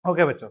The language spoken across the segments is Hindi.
ओके बच्चों,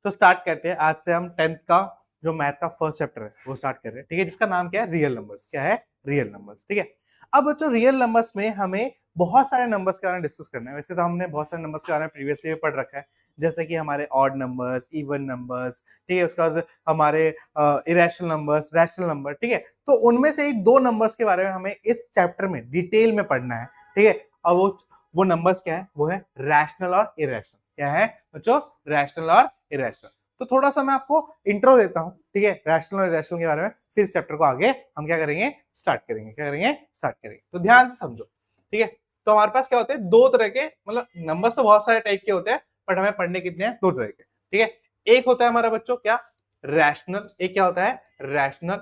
तो स्टार्ट करते हैं। आज से हम 10th का जो मैथ का फर्स्ट चैप्टर है वो स्टार्ट कर रहे हैं, ठीक है, जिसका नाम क्या है, रियल नंबर्स। क्या है, रियल नंबर्स, ठीक है। अब बच्चों रियल नंबर्स में हमें बहुत सारे नंबर्स के बारे में डिस्कस करना है। वैसे तो हमने बहुत सारे नंबर्स के बारे में प्रीवियसली पढ़ रखा है, जैसे कि हमारे ऑड नंबर्स, इवन नंबर्स, ठीक है, उसके बाद हमारे इरेशनल नंबर्स, रैशनल नंबर, ठीक है। तो उनमें से ही दो नंबर्स के बारे में हमें इस चैप्टर में डिटेल में पढ़ना है, ठीक है। और वो नंबर्स क्या है, वो है रैशनल और इरेशनल। क्या है बच्चों, रैशनल और इरेशनल। तो थोड़ा सा मैं आपको इंट्रो देता हूं, ठीक है, रैशनल और इरेशनल के बारे में, फिर इस चैप्टर को आगे हम क्या करेंगे, स्टार्ट करेंगे। तो ध्यान से समझो, ठीक है। तो हमारे पास क्या होते हैं, दो तरह के, मतलब नंबर्स तो बहुत सारे टाइप के होते हैं, बट हमें पढ़ने कितने हैं, दो तरह के, ठीक है। एक होता है हमारा बच्चों क्या, रैशनल। एक क्या होता है, रैशनल,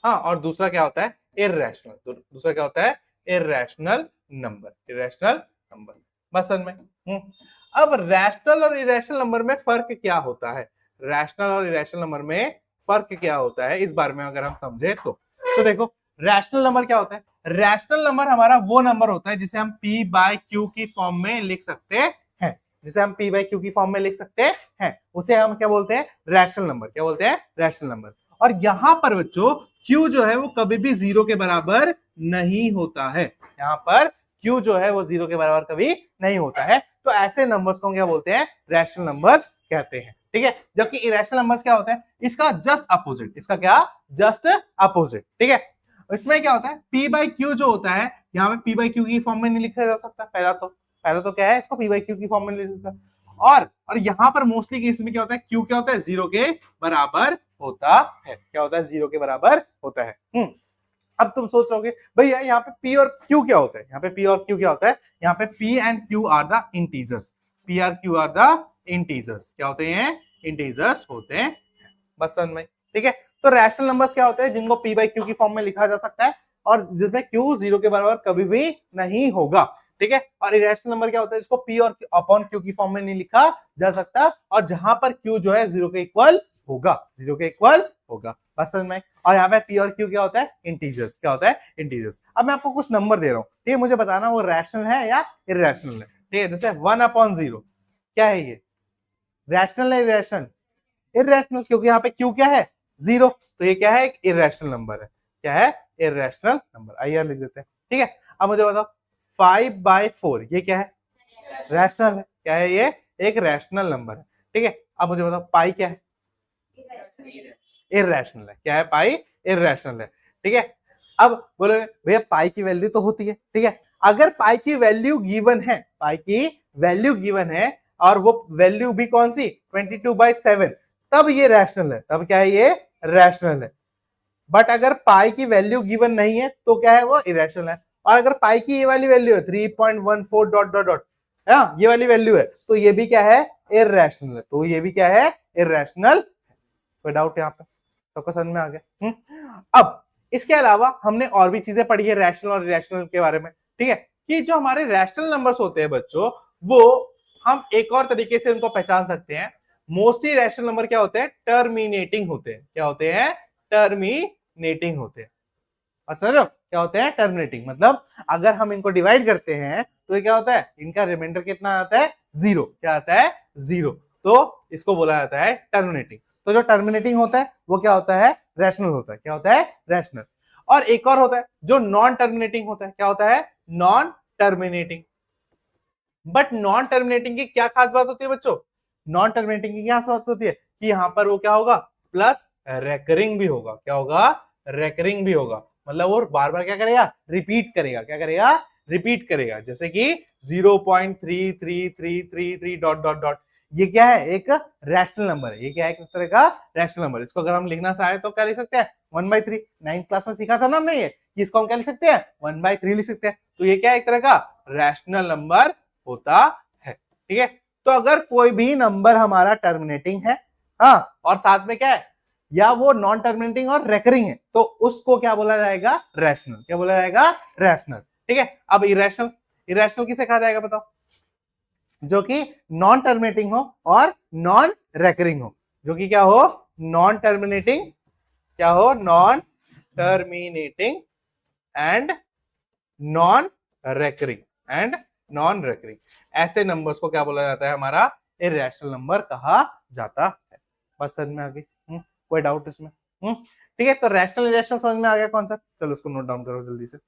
हाँ, और दूसरा क्या होता है, इररेशनल। तो दूसरा क्या होता है, इररेशनल नंबर। बस समझ में। अब रैशनल और इरेशनल नंबर में फर्क क्या होता है, रैशनल और इरेशनल नंबर में फर्क क्या होता है, इस बारे में अगर हम समझे तो देखो, रैशनल नंबर क्या होता है, रैशनल नंबर हमारा वो नंबर होता है जिसे हम P बाय Q की फॉर्म में लिख सकते हैं, जिसे हम P बाय Q की फॉर्म में लिख सकते हैं, उसे हम क्या बोलते हैं, रैशनल नंबर। क्या बोलते हैं, रैशनल नंबर। और यहां पर बच्चों Q जो है वो कभी भी 0 के बराबर नहीं होता है, यहाँ पर Q जो है वो 0 के बराबर कभी नहीं होता है। तो ऐसे नंबर्स को क्या बोलते हैं, रैशनल नंबर्स कहते हैं, ठीक है। जबकि इरेशनल नंबर्स क्या होता है, इसका जस्ट अपोजिट, इसका क्या, जस्ट अपोजिट, ठीक है। इसमें क्या होता है, P बाई Q जो होता है, यहाँ पे P बाई Q की फॉर्म में नहीं लिखा जा सकता। पहला तो क्या है, इसको P बाई Q की फॉर्म में नहीं लिख सकता। और यहाँ पर मोस्टली केस में क्या होता है, Q क्या होता है, 0 के बराबर होता है। क्या होता है, 0 के बराबर होता है। अब तुम सोच रहोगे भैया यहाँ पे P और Q क्या होता है, यहाँ पे P और Q क्या होता है, यहाँ पे P and Q are the integers. P और Q आर द इंटीजर्स। क्या होते हैं, इंटीजर्स होते हैं, बस समझ में, ठीक है। तो रैशनल नंबर्स क्या होते हैं, जिनको P बाई Q की फॉर्म में लिखा जा सकता है और जिसमें Q 0 के बराबर कभी भी नहीं होगा, ठीक है। और इरेशनल नंबर क्या होता है, इसको P और अपॉन Q की फॉर्म में नहीं लिखा जा सकता, और जहां पर Q जो है 0 के इक्वल होगा, 0 के इक्वल होगा, बस समझ में। और यहाँ पे P और Q क्या होता है, इंटीजर्स। क्या होता है, इंटीजर्स। अब मैं आपको कुछ नंबर दे रहा हूँ, ठीक है, मुझे बताना वो रैशनल है या इरेशनल है, ठीक है। जैसे 1/0 क्या है, ये रैशनल है, इरेशनल, इरेशनल, क्योंकि यहाँ पे Q क्या है, 0, तो ये क्या है, एक इरेशनल नंबर है। क्या है, इरेशनल नंबर। आइए लिख देते हैं, ठीक है। अब मुझे बताओ 5/4 ये क्या है, रैशनल है। क्या है, ये एक रैशनल नंबर है, ठीक है। अब मुझे बताओ पाई क्या है, इररेशनल है। क्या है, पाई इररेशनल है, ठीक है। अब बोले भैया पाई की वैल्यू तो होती है, ठीक है। अगर पाई की वैल्यू गिवन है, पाई की वैल्यू गिवन है और वो वैल्यू भी कौन सी, 22/7, तब ये रैशनल है, तब क्या है, ये रैशनल है। बट अगर पाई की वैल्यू गिवन नहीं है तो क्या है, वो इरेशनल है। और अगर पाई की ये वाली वैल्यू है 3.14 डॉट डॉट डॉट, है ये वाली वैल्यू है, तो ये भी क्या है, इररेशनल है। तो ये भी क्या है, इररेशनल। कोई डाउट यहाँ पे, सबको समझ में आ गया। अब इसके अलावा हमने और भी चीजें पढ़ी है रैशनल और इरेशनल के बारे में, ठीक है, कि जो हमारे रैशनल नंबर्स होते हैं बच्चों, वो हम एक और तरीके से उनको पहचान सकते हैं। मोस्टली रैशनल नंबर क्या होते हैं, टर्मिनेटिंग होते हैं। क्या होते हैं, टर्मिनेटिंग होते हैं। समझ क्या होते हैं, टर्मिनेटिंग। मतलब अगर हम इनको डिवाइड करते हैं तो ये क्या होता है, इनका रिमाइंडर कितना आता है, 0। क्या आता है, 0। तो इसको बोला जाता है टर्मिनेटिंग। तो जो टर्मिनेटिंग होता है वो क्या होता है, रैशनल होता है। क्या होता है, रैशनल। और एक और होता है जो नॉन टर्मिनेटिंग होता है। क्या होता है, non terminating. But non terminating की क्या खास बात होती है बच्चों, नॉन टर्मिनेटिंग की क्या बात होती है कि यहां पर वो क्या होगा, प्लस रेकरिंग भी होगा। क्या होगा, रेकरिंग भी होगा। मतलब वो बार बार क्या करेगा, रिपीट करेगा। क्या करेगा, रिपीट करेगा। जैसे कि 0.3333 डॉट डॉट डॉट, ये क्या है, एक रैशनल नंबर है। ये क्या है, एक तरह का रैशनल नंबर। इसको अगर हम लिखना चाहे तो क्या लिख सकते हैं, 1/3। 9th क्लास में सीखा था ना हमने ये, कि इसको हम क्या लिख सकते हैं, 1/3 लिख सकते हैं। तो ये क्या है, एक तरह का रैशनल नंबर होता है, ठीक है। तो अगर कोई भी नंबर हमारा टर्मिनेटिंग है, हाँ, और साथ में क्या है, या वो नॉन टर्मिनेटिंग और रेकरिंग है, तो उसको क्या बोला जाएगा, रैशनल। क्या बोला जाएगा, रैशनल, ठीक है। अब इरेशनल, इरेशनल किसे कहा जाएगा बताओ, जो कि नॉन टर्मिनेटिंग हो और नॉन रेकरिंग हो। जो कि क्या हो, नॉन टर्मिनेटिंग, क्या हो, non terminating and non recurring, ऐसे नंबर्स को क्या बोला जाता है, हमारा इरेशनल नंबर कहा जाता है। बस समझ में आ गई? कोई डाउट इसमें? ठीक है, तो रैशनल इरेशनल समझ में आ गया कॉन्सेप्ट। चलो उसको नोट डाउन करो जल्दी से।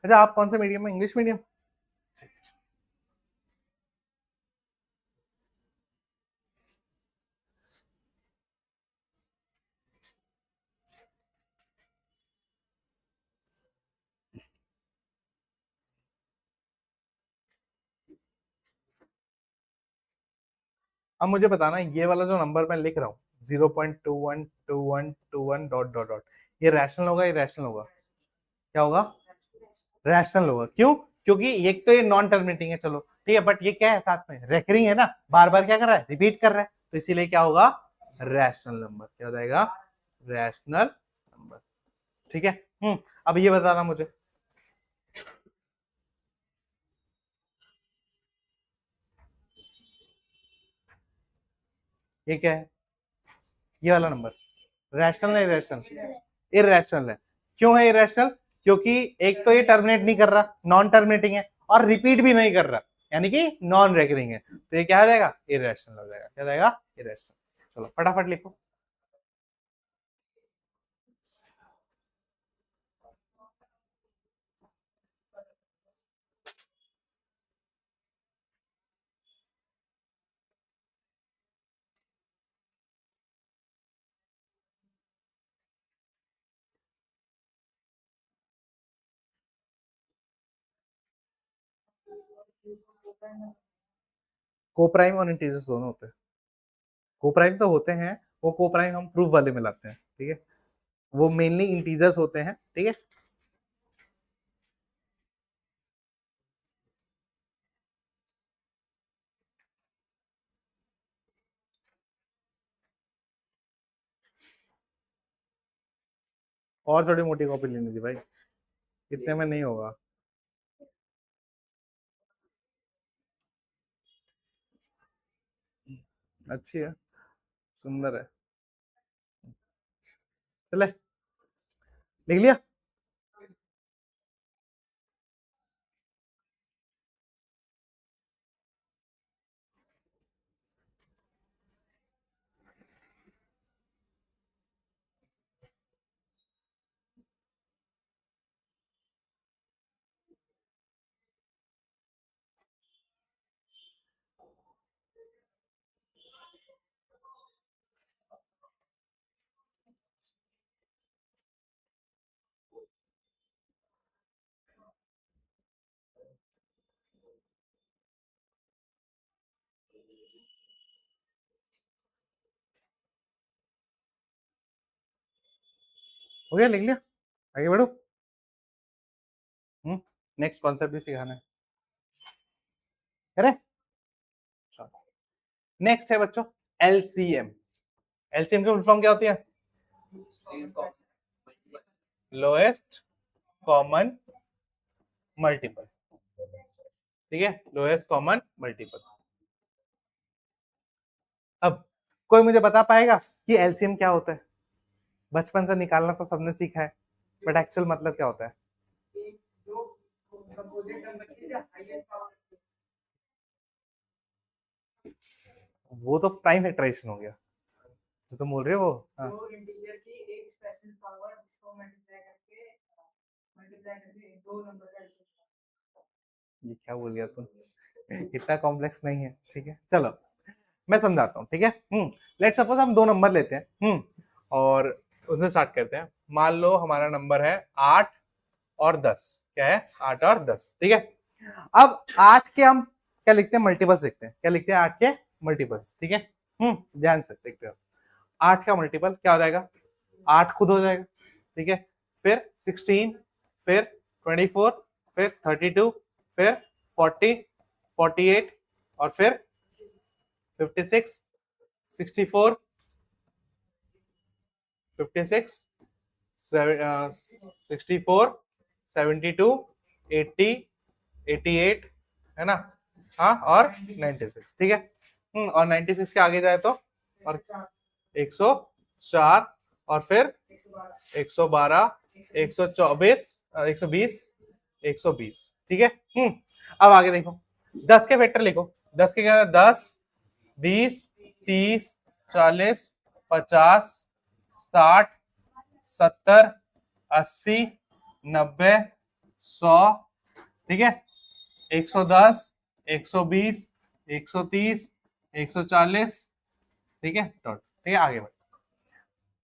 अच्छा, आप कौन से मीडियम में? English medium? अब मुझे बताना, ये वाला जो नंबर मैं लिख रहा हूँ 0.212121 डॉट डॉट डॉट, ये रैशनल होगा, ये रैशनल होगा? क्या होगा? रैशनल होगा। क्यों? क्योंकि एक तो ये नॉन टर्मिनेटिंग है, चलो ठीक है, बट ये क्या है, साथ में रेकरिंग है ना, बार बार क्या कर रहा है, रिपीट कर रहा है, तो इसीलिए क्या होगा, रैशनल नंबर। क्या हो जाएगा? Rational number. ठीक है। अब ये बताना मुझे, ये क्या है? ये वाला नंबर रैशनल है, इरेशनल? इरेशनल है। क्यों है इरेशनल? क्योंकि एक तो ये टर्मिनेट नहीं कर रहा, नॉन टर्मिनेटिंग है, और रिपीट भी नहीं कर रहा, यानी कि नॉन रेकरिंग है, तो ये क्या हो जाएगा, इरेशनल हो जाएगा। क्या हो जाएगा? इरेशनल। चलो फटाफट लिखो। कोप्राइम और इंटीजर्स दोनों होते हैं। कोप्राइम तो होते हैं, वो कोप्राइम हम प्रूफ वाले में लाते हैं, ठीक है, वो मेनली इंटीजर्स होते हैं, ठीक है। और थोड़ी मोटी कॉपी लेनी थी भाई, इतने में नहीं होगा। अच्छी है, सुंदर है। चले, लिख लिया? हो गया, लिख लिया? आगे बढ़ो। नेक्स्ट कॉन्सेप्ट भी सिखाना है, करें? नेक्स्ट है बच्चों एलसीएम। एलसीएम की फुल फॉर्म क्या होती है? Lowest common multiple. ठीक है, लोएस्ट कॉमन मल्टीपल। अब कोई मुझे बता पाएगा कि एलसीएम क्या होता है? बचपन से निकालना तो सबने सीखा है, बट एक्चुअल मतलब क्या होता है? वो तो प्राइम फैक्टराइजेशन हो गया, जो तुम बोल रहे हो वो। हाँ। ये क्या बोल गया तुम? इतना कॉम्प्लेक्स नहीं है, ठीक है, चलो मैं समझाता हूँ, ठीक है। लेट सपोज हम दो नंबर लेते हैं, और उसमें स्टार्ट करते हैं। मान लो हमारा नंबर है 8 और 10। क्या है? 8 और 10, ठीक है। अब 8 के हम क्या लिखते हैं? मल्टीपल्स लिखते हैं। क्या लिखते हैं? 8 के मल्टीपल्स, ठीक है। ध्यान से देखते हो, 8 का मल्टीपल क्या हो जाएगा? 8 खुद हो जाएगा, ठीक है। फिर 16, फिर 24, फिर 32, फिर 40, 48, और फिर 56, 64, 56, 64, 72, 80, 88, है ना? हाँ, और 96, ठीक है। और 96 के आगे जाए तो, और 104, और फिर 112, 124, 120, 120, ठीक है। अब आगे देखो, 10 के फैक्टर लिखो। 10 के क्या, 10, 20, 30, 40, 50, 60, 70, 80, 90, 100, ठीक है, 110, 120, 130, 140, ठीक है डॉट, ठीक है आगे बढ़।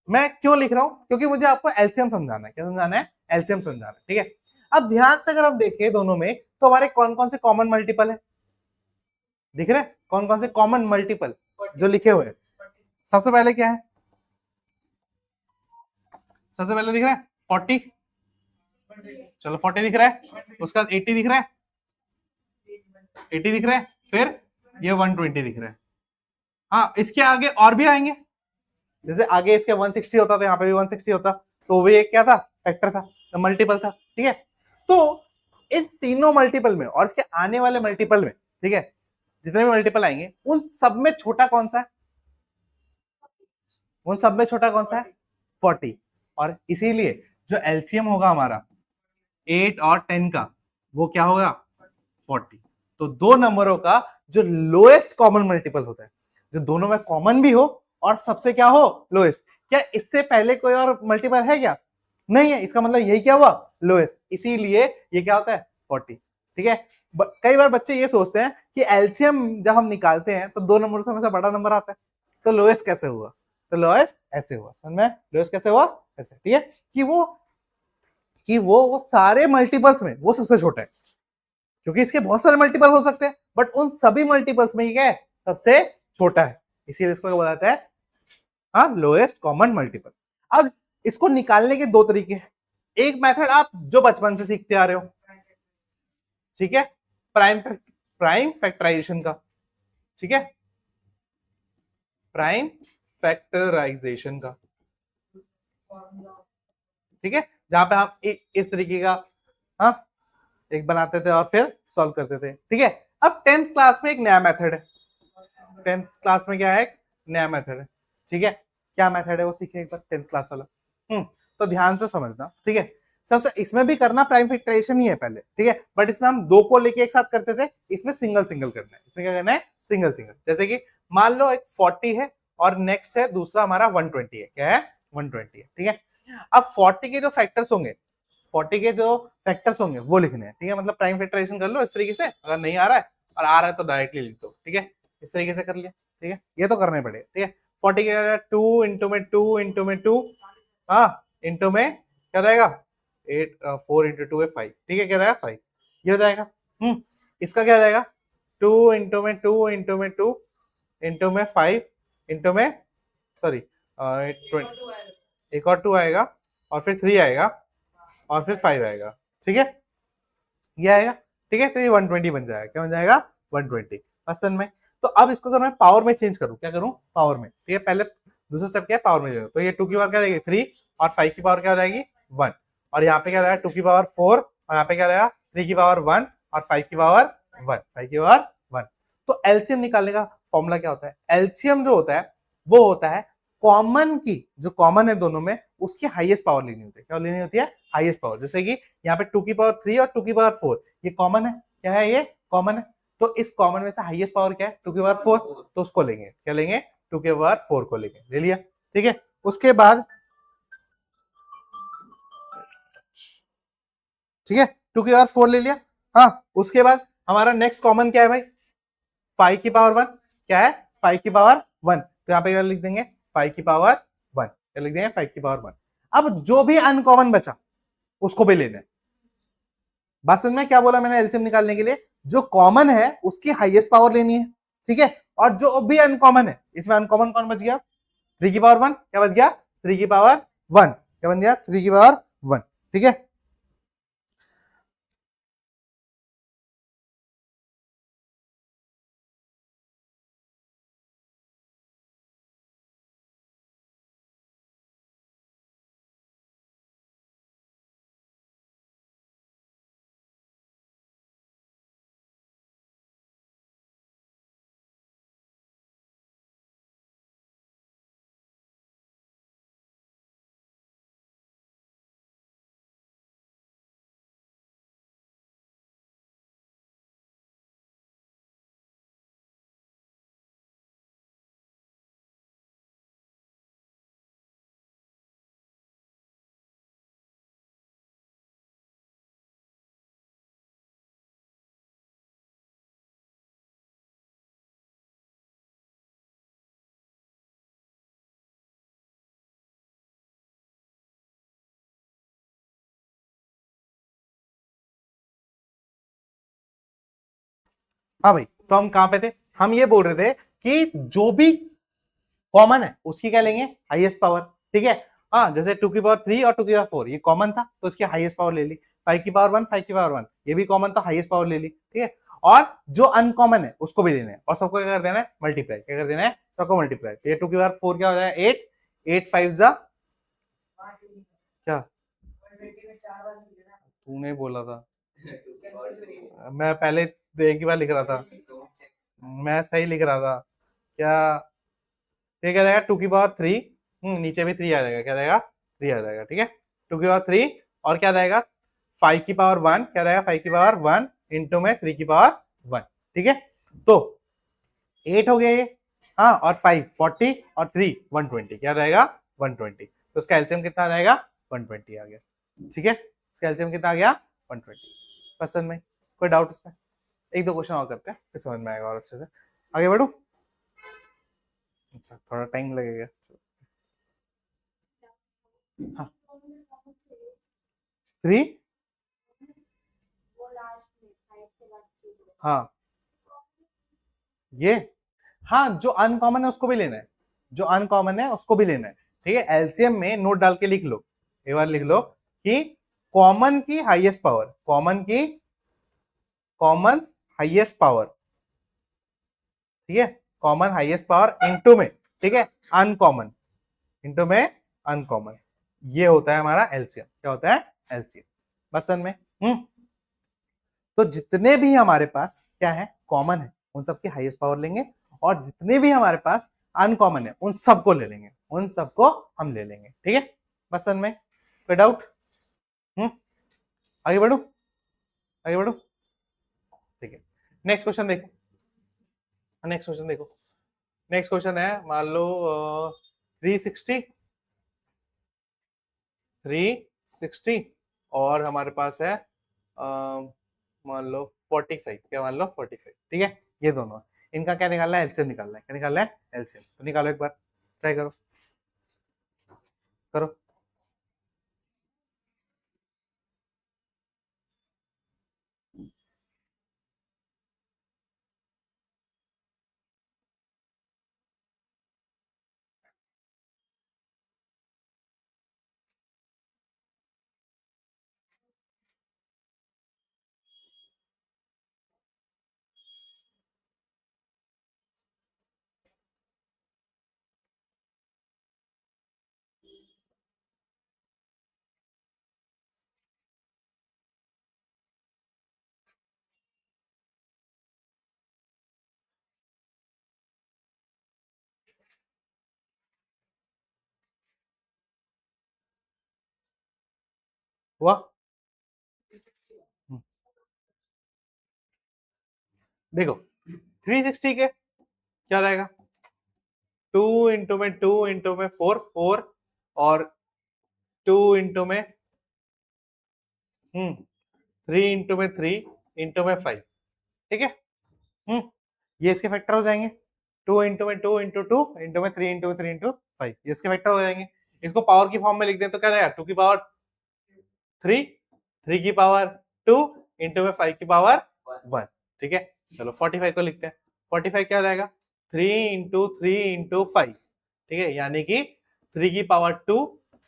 मैं क्यों लिख रहा हूं, क्योंकि मुझे आपको एलसीएम समझाना है। क्या समझाना है? एलसीएम समझाना है, ठीक है। अब ध्यान से अगर हम देखें दोनों में, तो हमारे कौन कौन से कॉमन मल्टीपल है, दिख रहे हैं कौन कौन से कॉमन मल्टीपल जो लिखे हुए हैं। सबसे पहले क्या है, सबसे पहले दिख रहा है 40, चलो 40 दिख रहा है, उसका 80 दिख रहा है, 80 दिख रहा है, फिर ये 120 दिख रहा है। हाँ, इसके आगे और भी आएंगे, जैसे आगे इसके 160 होता था, यहाँ पे भी 160 होता, तो भी एक क्या था, फैक्टर था, तो मल्टीपल था, ठीक है। तो इन तीनों मल्टीपल में और इसके आने वाले मल्टीपल में, ठीक है, जितने भी मल्टीपल आएंगे उन सब में छोटा कौन सा है, उन सब में छोटा कौन सा है, 40। और इसीलिए जो एलसीएम होगा हमारा 8 और 10 का, वो क्या होगा, 40। तो दो नंबरों का जो लोएस्ट कॉमन मल्टीपल होता है, जो दोनों में कॉमन भी हो और सबसे क्या हो, लोएस्ट। क्या इससे पहले कोई और मल्टीपल है क्या, नहीं है, इसका मतलब यही क्या हुआ, लोएस्ट, इसीलिए ये क्या होता है, 40, ठीक है। कई बार बच्चे ये सोचते हैं कि एलसीएम जब हम निकालते हैं तो दो नंबरों से हमेशा बड़ा नंबर आता है, तो लोएस्ट कैसे हुआ, तो लोएस्ट ऐसे हुआ, समझ में, लोएस्ट कैसे हुआ, ऐसे, ठीक है, कि वो सारे मल्टीपल्स में वो सबसे छोटा है, क्योंकि इसके बहुत सारे मल्टीपल हो सकते हैं, बट उन सभी मल्टीपल्स में ये क्या है, सबसे छोटा है, इसीलिए इसको क्या बताता है, हाँ, लोएस्ट कॉमन मल्टीपल। अब इसको निकालने के दो तरीके हैं, एक मेथड आप जो बचपन से सीखते आ रहे हो, ठीक है, प्राइम फैक्टराइजेशन का, ठीक है, प्राइम फैक्टराइजेशन का, ठीक है, जहां पे हम इस तरीके का, हाँ, एक बनाते थे और फिर सॉल्व करते थे, ठीक है। अब 10th क्लास में एक नया मेथड है, 10th क्लास में क्या है, एक नया मेथड है, ठीक है, क्या मेथड है वो सीखे एक बार, 10th क्लास वाला। तो ध्यान से समझना, ठीक है। सबसे इसमें भी करना प्राइम फैक्टराइजेशन ही है पहले, ठीक है, बट इसमें हम दो को लेके एक साथ करते थे, इसमें सिंगल सिंगल करना है, इसमें क्या करना है, सिंगल सिंगल। जैसे कि मान लो एक 40 है और नेक्स्ट है दूसरा हमारा 120 है, क्या है, 120 है, ठीक है। अब 40 के जो फैक्टर्स होंगे, 40 के जो फैक्टर्स होंगे वो लिखने हैं, ठीक है, मतलब प्राइम फैक्टराइजेशन कर लो इस तरीके से, अगर नहीं आ रहा है और आ रहा है तो डायरेक्टली लिख दो, ठीक है, इस तरीके से कर लिया, ठीक है, ये तो करने पड़ेगा, ठीक है। 40 के 2 इंटू में 2 इंटू में 2, हाँ, इंटू में क्या रहेगा, 8, 4 इंटू 2 है 5, ठीक है, क्या रहेगा 5, ये हो जाएगा। इसका क्या रहेगा, 2 इंटू में 2 इंटू में 2 इंटू में 5 इंटू में, सॉरी, एक और 2 आएगा और फिर 3 आएगा और फिर 5 आएगा, ठीक है, ये आएगा, ठीक है, तो ये 120 बन जाएगा, क्या बन जाएगा, 120 पर्सन में। तो अब इसको अगर मैं पावर में चेंज करूं, क्या करूं, पावर में, ठीक है, पहले दूसरा स्टेप क्या है, पावर में जाएगा, तो ये 2 की पावर क्या रहेगी 3 और 5 की पावर क्या हो जाएगी 1, और यहाँ पे क्या रहेगा 2 की पावर 4 और यहाँ पे क्या रहेगा 3 की पावर 1 और 5 की पावर 1, 5 की पावर 1। तो एलसीएम निकालने का फॉर्मूला क्या होता है, एलसीएम जो होता है वो होता है कॉमन की, जो कॉमन है दोनों में उसकी हाईएस्ट पावर लेनी होती है, क्या लेनी होती है, हाईएस्ट पावर। जैसे कि यहाँ पे 2 की पावर 3 और 2 की पावर 4 ये कॉमन है, क्या है, ये कॉमन है, तो इस कॉमन में से हाईएस्ट पावर क्या है, 2 की पावर 4, तो उसको लेंगे, क्या लेंगे, 2 की पावर 4 को लेंगे, ले लिया, ठीक है। उसके बाद, ठीक है, 2 की पावर 4 ले लिया, हाँ, उसके बाद हमारा नेक्स्ट कॉमन क्या है भाई, 5 की पावर 1, क्या है, 5 की पावर 1, तो यहाँ पे क्या लिख देंगे 5 की पावर 1, क्या लिख देंगे 5 की पावर 1। अब जो भी अनकॉमन बचा उसको भी लेना है, बात समझ में, क्या बोला मैंने, एलसीएम निकालने के लिए जो कॉमन है उसकी हाईएस्ट पावर लेनी है, ठीक है, और जो भी अनकॉमन है, इसमें अनकॉमन कौन बच गया, 3 की पावर 1, क्या बच गया 3 की पावर 1, क्या बन गया 3 की पावर 1, ठीक है। हाँ भाई, तो हम कहां पे थे? हम ये बोल रहे थे कि जो भी कॉमन है उसकी क्या लेंगे? Highest power. ठीक है, हाँ, जैसे 2 की पावर 3 और 2 की पावर 4 ये कॉमन था तो इसकी हाईएस्ट पावर ले ली। 5 की पावर 1, 5 की पावर 1 ये भी कॉमन था, हाईएस्ट पावर ले ली। ठीक है, और जो अनकॉमन है उसको भी लेना है और सबको क्या कर देना है? मल्टीप्लाई। क्या कर देना है? सबको मल्टीप्लाई। तो ये 2 की पावर 4 क्या हो जाएगा? 8, 8 5 जा क्या? तूने बोला था। मैं पहले एक ही बार लिख रहा था, मैं सही लिख रहा था क्या? ये क्या रहेगा? 2 की पावर 3, नीचे भी 3 आ जाएगा। क्या रहेगा? 3 आ जाएगा। ठीक है, 2 की पावर 3 और क्या रहेगा? 5 की पावर 1 क्या रहेगा? 5 की पावर 1 इंटू में 3 की पावर 1। ठीक है, तो 8 हो गया ये, हाँ, और 5 40 और 3 120 क्या रहेगा? 120। तो इसका एलसीएम कितना रहेगा? 120 आ गया। ठीक है, इसका एलसीएम कितना आ गया? 120। पसंद में कोई डाउट इसमें? एक दो क्वेश्चन और करते हैं फिर समझ में आएगा और अच्छे से। आगे बढ़ू? अच्छा, थोड़ा टाइम लगेगा। हाँ, 3, हाँ, ये, हाँ, जो अनकॉमन है उसको भी लेना है, जो अनकॉमन है उसको भी लेना है। ठीक है, एलसीएम में नोट डाल के लिख लो, एक बार लिख लो कि कॉमन की highest power, common highest power, ठीक है, कॉमन हाईएस्ट पावर इनटू में, ठीक है, अनकॉमन इनटू में अनकॉमन, ये होता है हमारा एलसीएम। क्या होता है? एलसीएम। बस समझ में? तो जितने भी हमारे पास क्या है? कॉमन है, उन सबकी हाईएस्ट पावर लेंगे और जितने भी हमारे पास अनकॉमन है उन सबको ले लेंगे, उन सबको हम ले लेंगे। ठीक है, बस समझ में? कोई डाउट? आगे बढ़ू? आगे बढ़ू? ठीक है, नेक्स्ट क्वेश्चन देखो। नेक्स्ट क्वेश्चन देखो, नेक्स्ट क्वेश्चन है, मान लो 360, 360 और हमारे पास है मान लो 45। क्या मान लो? 45। ठीक है, ये दोनों है। इनका क्या निकालना है? एलसीएम निकालना है। क्या निकालना है? एलसीएम। तो निकालो, एक बार ट्राई करो, करो। हुआ? हम्म, देखो 360 के क्या रहेगा? 2 इंटू में 2 इंटू में 4 4 और 2 इंटू में 3 इंटू में 3 इंटू में 5। ठीक है, ये इसके फैक्टर हो जाएंगे। 2 इंटू में 2 इंटू 2 इंटू में 3 इंटू में 3 इंटू 5 ये इसके फैक्टर हो जाएंगे। इसको पावर की फॉर्म में लिख दें तो क्या रहेगा? 2 की पावर 3, 3 की पावर 2 इंटू में 5 की पावर 1। ठीक है, चलो 45 को लिखते हैं। 45 क्या हो जाएगा? 3 इंटू 3 इंटू 5। ठीक है, यानी कि 3 की पावर 2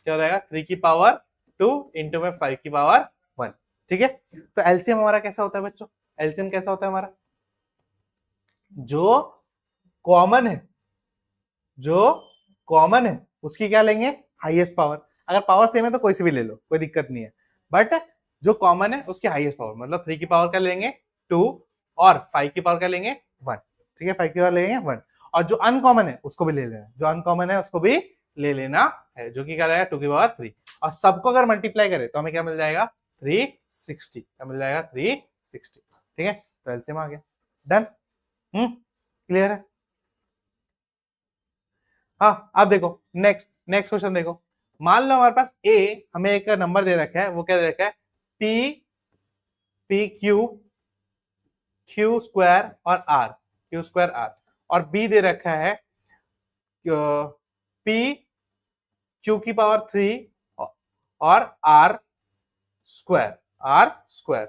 क्या हो जाएगा? 3 की पावर 2 इंटू में 5 की पावर 1। ठीक है, तो एलसीएम हमारा कैसा होता है बच्चों? एलसीएम कैसा होता है हमारा? जो कॉमन है, जो कॉमन है उसकी क्या लेंगे? Highest power. अगर पावर सेम है तो कोई से भी ले लो, कोई दिक्कत नहीं है, बट जो कॉमन है उसकी हाईएस्ट पावर, मतलब 3 की पावर क्या लेंगे? 2 और 5 की पावर क्या लेंगे? 1। ठीक है, 5 की पावर लेंगे 1 और जो अनकॉमन है उसको भी ले लेना, जो अनकॉमन है उसको भी ले लेना है, जो कि क्या रहेगा? 2 की पावर 3 और सबको अगर मल्टीप्लाई करें तो हमें क्या मिल जाएगा? 360। क्या मिल जाएगा? 360। ठीक है, तो एलसीएम आ गया। डन? क्लियर है? हाँ, अब देखो नेक्स्ट नेक्स्ट क्वेश्चन देखो। मान लो हमारे पास ए, हमें एक नंबर दे रखा है, वो क्या दे रखा है? P, P Q, Q square और आर, क्यू स्क्वायर आर, और बी दे रखा है पी Q की पावर 3 और आर स्क्वायर, आर स्क्वायर।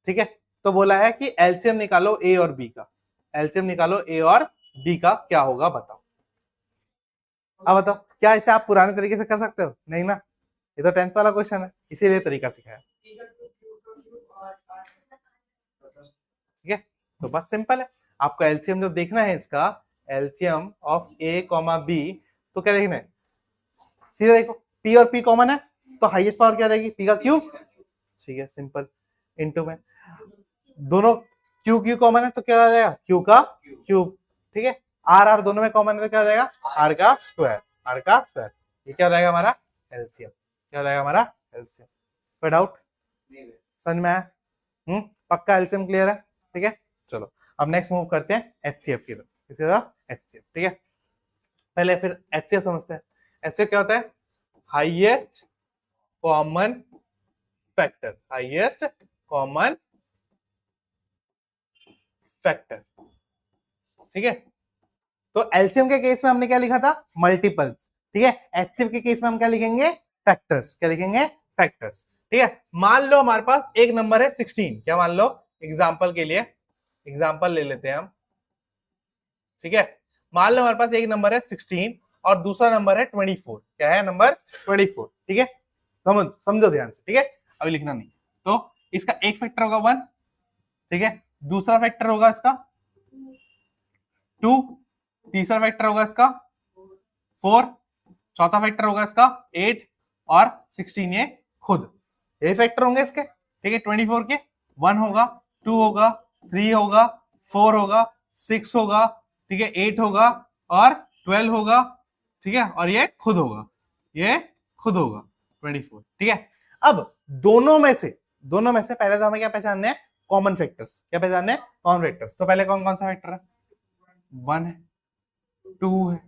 ठीक है, तो बोला है कि एलसीएम निकालो ए और बी का, एलसीएम निकालो ए और बी का, क्या होगा बताओ। अब बताओ क्या इसे आप पुराने तरीके से कर सकते हो? नहीं ना, ये तो 10th वाला क्वेश्चन है, इसीलिए तरीका सिखाया। ठीक है, तो बस सिंपल है, आपको एलसीएम जो देखना है इसका, LCM of A comma B, तो क्या देखना है, सीधा देखो पी और पी कॉमन है, तो हाईएस्ट पावर क्या रहेगी, पी का क्यूब। ठीक है, सिंपल, इनटू में दोनों क्यू क्यू कॉमन है तो क्या आ जाएगा, क्यू का क्यूब। ठीक है, आर आर दोनों में कॉमन है तो क्या हो जाएगा, आर का स्क्वायर, आर का स्क्वायर। ये क्या हो जाएगा हमारा एलसीएम, क्या हो जाएगा हमारा एलसीएम। कोई डाउट समझ में आया? पक्का एलसीएम क्लियर है? ठीक है, चलो अब नेक्स्ट मूव करते हैं एचसीएफ की तरफ, किसी तरह एचसीएफ। ठीक है, पहले फिर एचसीएफ समझते हैं। एचसीएफ क्या होता है, highest common factor, highest common factor. ठीक है, तो एलसीएम के केस में हमने क्या लिखा था, मल्टीपल्स। ठीक है, एचसीएफ के केस में हम क्या लिखेंगे, फैक्टर्स। क्या लिखेंगे, फैक्टर्स। ठीक है, मान लो हमारे पास एक नंबर है 16, क्या मान लो, एग्जांपल के लिए एग्जांपल ले लेते हैं हम। ठीक है, मान लो हमारे पास एक नंबर है 16 और दूसरा नंबर है 24। क्या है नंबर 24? ठीक है, समझो ध्यान से। ठीक है, अभी लिखना नहीं, तो इसका एक फैक्टर होगा 1। ठीक है, दूसरा फैक्टर होगा इसका 2, तीसरा फैक्टर होगा इसका 4, चौथा फैक्टर होगा इसका 8 और 16 ये खुद, ये फैक्टर होंगे इसके। ठीक है, 24 के 1 होगा, 2 होगा, 3 होगा, 4 होगा, 6 होगा, ठीक है, 8 होगा और 12 होगा। ठीक है, और ये खुद होगा, ये खुद होगा 24। ठीक है, अब दोनों में से पहले तो हमें क्या पहचानना है, कॉमन फैक्टर्स। क्या पहचानना है, कॉमन फैक्टर्स। तो पहले कौन कौन सा फैक्टर है, 1 है, 2 है,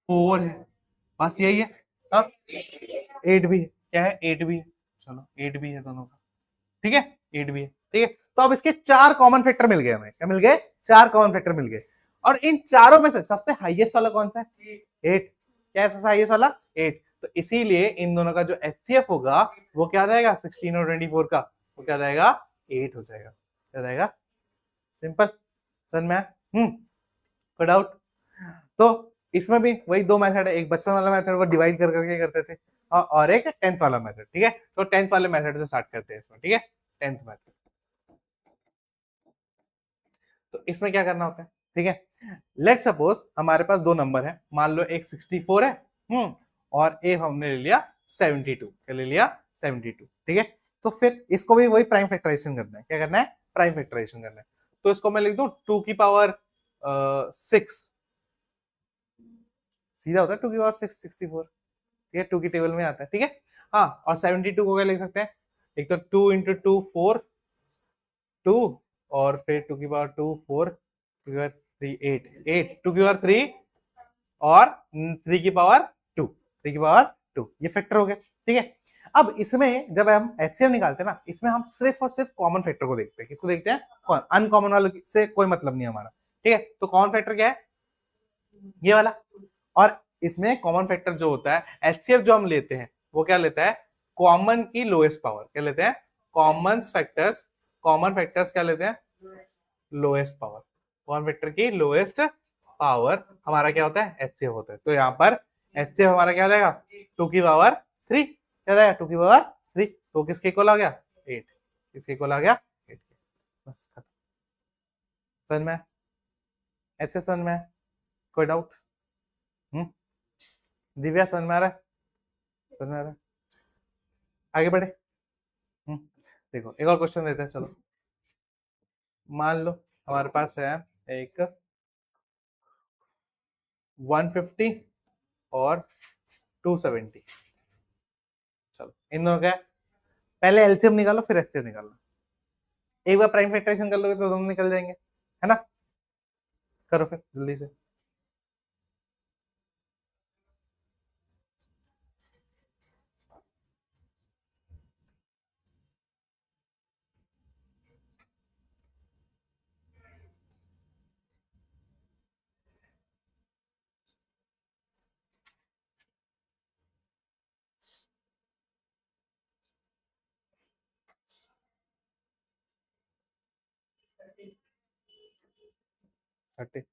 4 है, बस यही है। अब 8 भी है, क्या है, 8 भी है, चलो 8 भी है दोनों का। ठीक है, 8 भी है। ठीक है, तो अब इसके 4 कॉमन फैक्टर मिल गए हमें, क्या मिल गए, 4 कॉमन फैक्टर मिल गए। और इन चारों में से सबसे हाईएस्ट वाला कौन सा है, 8। क्या है सबसे हाईएस्ट वाला, 8। तो इसीलिए इन दोनों का जो एचसीएफ होगा वो क्या रहेगा, 16 और 24 का, वो क्या रहेगा, 8 हो जाएगा। क्या रहेगा, सिंपल, समझ में आया? कोई डाउट? तो इसमें भी वही दो मेथड है, एक बचपन वाला मेथड वो डिवाइड कर करके करते थे, और एक 10th वाला मेथड। ठीक है, तो 10th वाले मेथड से स्टार्ट करते हैं इसमें। ठीक है, 10th मेथड, तो इसमें क्या करना होता है, ठीक है, लेट सपोज हमारे पास दो नंबर है, मान लो एक 64 है, और एक हमने ले लिया 72। क्या ले लिया, 72। ठीक है, तो फिर इसको भी वही प्राइम फैक्टराइजेशन करना है। क्या करना है, प्राइम फैक्टराइजेशन करना है। तो इसको मैं लिख दूं 2 की पावर 6, सीधा होता है 2 की पावर 6, 64। ठीक है, 2 की टेबल में आता है। ठीक है, हाँ, और 72 को क्या लिख सकते हैं, एक तो 2 इंटू 2 4, 2, और फिर 2 की पावर 2 4, 2 की पावर 3 8, 8 2 की पावर 3 और 3 की पावर 2, 3 की पावर 2, ये फैक्टर हो गए। ठीक है, अब इसमें जब हम एचसीएफ निकालते हैं ना, इसमें हम सिर्फ और सिर्फ कॉमन फैक्टर को देखते हैं। किसको देखते हैं, कौन, अनकॉमन वालों से कोई मतलब नहीं हमारा। ठीक है, तो कॉमन फैक्टर क्या है, ये वाला। और इसमें कॉमन फैक्टर जो होता है, एचसीएफ जो हम लेते हैं वो क्या लेता है, कॉमन की लोएस्ट पावर। क्या लेते हैं, कॉमन फैक्टर्स, कॉमन फैक्टर्स क्या लेते हैं, लोएस्ट पावर। कॉमन फैक्टर की लोएस्ट पावर हमारा क्या होता है, एचसीएफ होता है। तो यहाँ पर एचसीएफ हमारा क्या रहेगा, 2 की पावर 3। क्या रहेगा, 2 की पावर 3। तो किसके इक्वल आ गया, 8। किसके इक्वल आ गया, 8। बस खत्म, समझ में, ऐसे समझ में, कोई डाउट? दिव्या समझ में आ रहा है, समझ में आ रहा है, आगे बढ़े। देखो एक और क्वेश्चन देते हैं, चलो मान लो हमारे पास है एक 150 और 270। चलो इन दोनों का पहले एलसीएम निकालो फिर एचसीएफ निकालो। एक बार प्राइम फैक्टराइजेशन कर लोगे तो दोनों निकल जाएंगे, है ना, करो फिर जल्दी से। 30।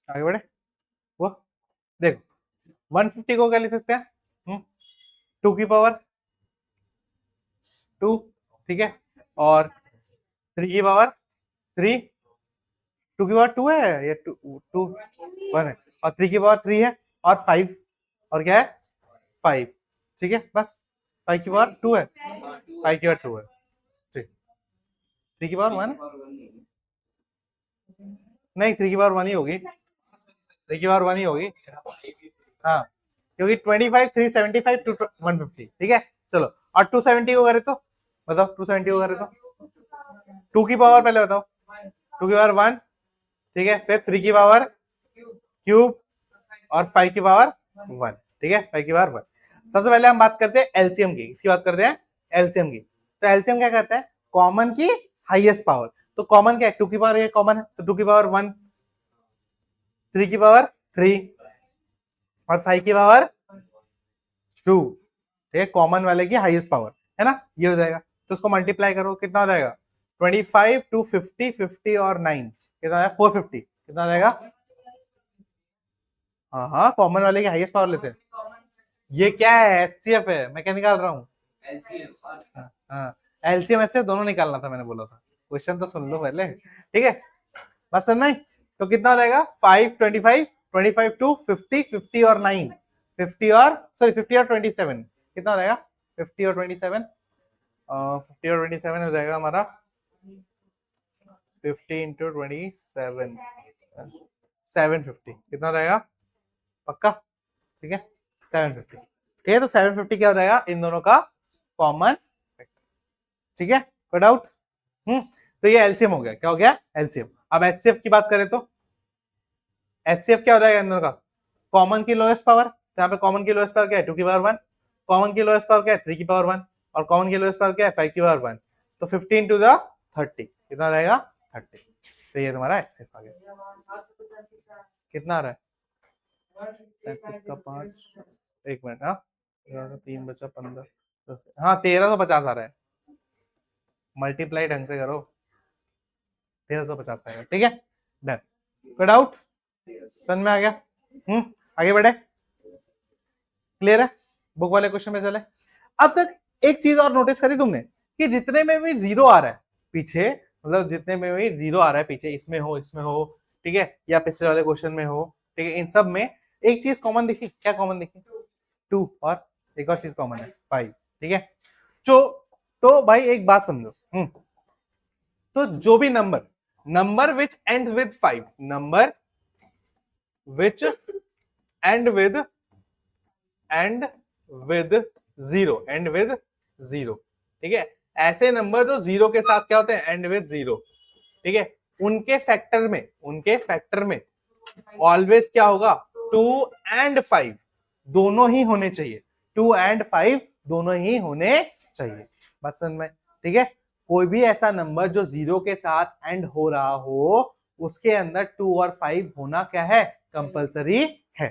आगे बढ़े। वो देखो 150 को क्या लिख सकते हैं, 2 की पावर 2, ठीक है, और 3 की पावर 3, 2 की पावर 2 है या 2 1 है, और 3 की पावर 3 है, और 5, और क्या है 5, ठीक है, बस 5 की पावर 2 है, 5 की पावर 2 है, ठीक। 3 की पावर 1 नहीं, 3 की पावर 1 ही होगी, 3 की पावर 1 ही होगी, हाँ, क्योंकि 25 375 टू 150, ठीक है। चलो, और 270 को करे तो बताओ, 270 को करे तो 2 की पावर पहले बताओ, 2 की पावर 1, ठीक है, फिर 3 की पावर क्यूब और 5 की पावर 1, ठीक है, 5 की पावर 1। सबसे पहले हम बात करते हैं एलसीएम की, इसकी बात करते हैं एलसीएम की। तो एलसीएम क्या कहता है, कॉमन की हाईएस्ट पावर। तो कॉमन क्या है, 2 की पावर ये कॉमन है, तो 2 की पावर 1, 3 की पावर 3 और 5 की पावर 2, ठीक है, कॉमन वाले की हाईएस्ट पावर है ना, ये हो जाएगा। तो उसको मल्टीप्लाई करो, कितना हो जाएगा 25 2 50 50 और 9 कितना आएगा 450, कितना आ जाएगा। हाँ हाँ, कॉमन वाले की हाईएस्ट पावर लेते हैं। ये क्या है, एचसीएफ है, मैं क्या निकाल रहा हूँ, हाँ, एलसीएम एचसीएफ दोनों निकालना था, मैंने बोला था, क्वेश्चन तो सुन लो पहले, ठीक है, बस सुनना ही। तो कितना हो जाएगा 5 25 25 टू 50 50 और 9 50 और सॉरी 50 और 27 कितना हो जाएगा 50 और 27 50 और 27 हो जाएगा हमारा 50 इंटू 27 750 कितना हो जाएगा पक्का, ठीक है 750, ठीक है। तो 750 क्या हो जाएगा इन दोनों का कॉमन, ठीक है, कोई डाउट। तो ये एलसीएम हो गया, क्या हो गया एलसीएम। अब एचसीएफ की बात करें तो एचसीएफ क्या हो जाएगा इन दोनों का, कॉमन की लोएस्ट पावर, तो यहाँ पे कॉमन की लोएस्ट पावर क्या है 2 की पावर 1, कॉमन की लोएस्ट पावर क्या है 3 की पावर 1, और कॉमन की लोएस्ट पावर क्या है 5 की पावर 1, तो 15 टू द 30 कितना आ जाएगा 30। तो ये तुम्हारा एचसीएफ आ गया। कितना आ रहा है 35 का 5, एक मिनट, हाँ 3 बचा 15 10, हाँ 1350 आ रहा है, मल्टीप्लाई ढंग से करो, 1350 आएगा, ठीक है डन। कोई डाउट, समझ में आ गया। आगे बढ़े, क्लियर है, बुक वाले क्वेश्चन में चले। अब तक एक चीज और नोटिस करी तुमने कि जितने में भी जीरो आ रहा है पीछे, मतलब जितने में भी जीरो आ रहा है पीछे, इसमें हो इसमें हो, ठीक है, या पिछले वाले क्वेश्चन में हो, ठीक है, इन सब में एक चीज कॉमन दिखी, क्या कॉमन दिखी 2, और एक और चीज कॉमन है 5, ठीक है। तो भाई एक बात समझो, तो जो भी number which and with 5, number which and with 0, ठीक है, ऐसे नंबर जो जीरो के साथ क्या होते हैं एंड विद 0, ठीक है, उनके फैक्टर में ऑलवेज क्या होगा 2 एंड 5 दोनों ही होने चाहिए, 2 एंड 5 दोनों ही होने चाहिए, बस समझ में, ठीक है। कोई भी ऐसा नंबर जो जीरो के साथ एंड हो रहा हो उसके अंदर 2 और 5 होना क्या है कंपलसरी है,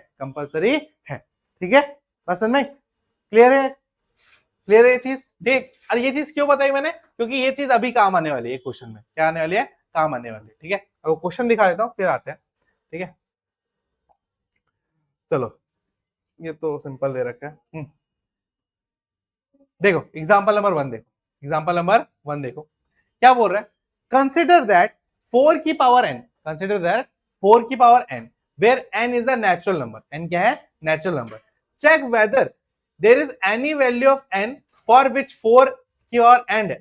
ठीक है, बस समझ में, क्लियर है, क्लियर है ये चीज, देख। और ये चीज क्यों बताई मैंने, क्योंकि ये चीज अभी काम आने वाली है क्वेश्चन में, क्या आने वाली है काम आने वाली है, ठीक है। अब क्वेश्चन दिखा देता हूं फिर आते हैं, ठीक है। चलो ये तो सिंपल दे रखा है, देखो एग्जाम्पल नंबर 1 देखो, एग्जाम्पल नंबर 1 देखो क्या बोल रहा है, कंसिडर दैट 4 की पावर n, कंसिडर दैट 4 की power n where n is the natural number, n क्या है natural number, check whether there is any value of n for which 4 की पावर n